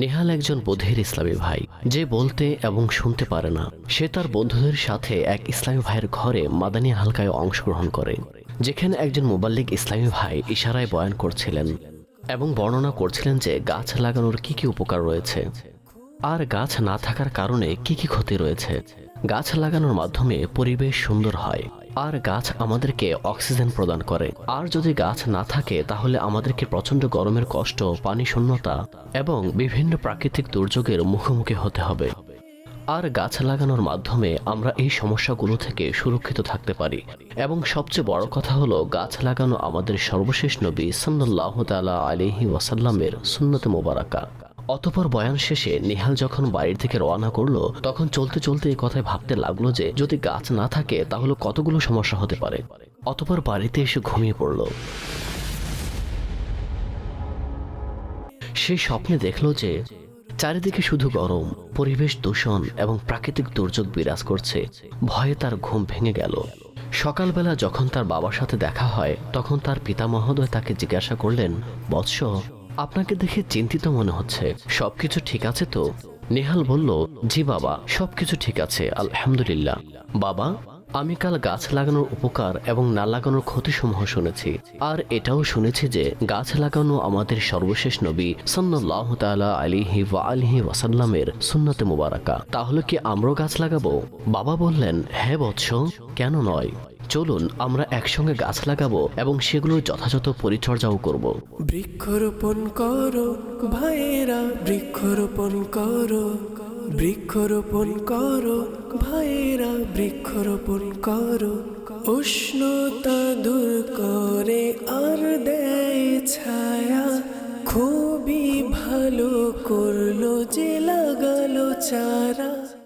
নেহাল একজন বধির ইসলামী ভাই, যে বলতে এবং শুনতে পারে না। সে তার বন্ধুদের সাথে এক ইসলামী ভাইয়ের ঘরে মাদানী হালকায় অংশগ্রহণ করে, যেখানে একজন মুবাল্লিগ ইসলামী ভাই ইশারায় বয়ান করছিলেন এবং বর্ণনা করছিলেন যে গাছ লাগানোর কি কি উপকার রয়েছে আর গাছ না থাকার কারণে কি কি ক্ষতি রয়েছে। গাছ লাগানোর মাধ্যমে পরিবেশ সুন্দর হয়, আর গাছ আমাদেরকে অক্সিজেন প্রদান করে। আর যদি গাছ না থাকে তাহলে আমাদেরকে প্রচণ্ড গরমের কষ্ট, পানি শূন্যতা এবং বিভিন্ন প্রাকৃতিক দুর্যোগের মুখোমুখি হতে হবে। আর গাছ লাগানোর মাধ্যমে আমরা এই সমস্যাগুলো থেকে সুরক্ষিত থাকতে পারি। এবং সবচেয়ে বড় কথা হলো, গাছ লাগানো আমাদের সর্বশেষ নবী সাল্লাল্লাহু তাআলা আলাইহি ওয়াসাল্লামের সুন্নতে মোবারকা। অতঃপর বয়ান শেষে নেহাল যখন বাড়ির থেকে রওনা করলো, তখন চলতে চলতে এই কথায় ভাবতে লাগলো যে যদি গাছ না থাকে তাহলে কতগুলো সমস্যা হতে পারে। অতঃপর বাড়িতে এসে ঘুমিয়ে পড়ল। সে স্বপ্নে দেখল যে চারিদিকে শুধু গরম, পরিবেশ দূষণ এবং প্রাকৃতিক দুর্যোগ বিরাজ করছে। ভয়ে তার ঘুম ভেঙে গেল। সকালবেলা যখন তার বাবার সাথে দেখা হয়, তখন তার পিতা মহোদয় তাকে জিজ্ঞাসা করলেন, বৎস, আপনাকে দেখে চিন্তিত মনে হচ্ছে, সবকিছু ঠিক আছে তো? নেহাল বলল, জি বাবা, সবকিছু ঠিক আছে, আলহামদুলিল্লাহ। বাবা, আমি কাল গাছ লাগানোর উপকার এবং না লাগানোর ক্ষতিসমূহ শুনেছি, আর এটাও শুনেছি যে গাছ লাগানো আমাদের সর্বশেষ নবী সাল্লাল্লাহু তাআলা আলাইহি ওয়া আলিহি ওয়াসাল্লামের সুন্নতে মুবারাকা। তাহলে কি আমরাও গাছ লাগাবো? বাবা বললেন, হ্যাঁ বৎস, কেন নয়, চলুন আমরা একসঙ্গে গাছ লাগাবো এবং সেগুলোর যথাযথ পরিচর্যাও করব। বৃক্ষরোপণ করো ভাইয়েরা, বৃক্ষরোপণ করো, বৃক্ষরোপণ করো ভাইয়েরা, বৃক্ষরোপণ করো। উষ্ণতা দূর করে আর দেয় ছায়া, খুবই ভালো করলো যে লাগালো চারা।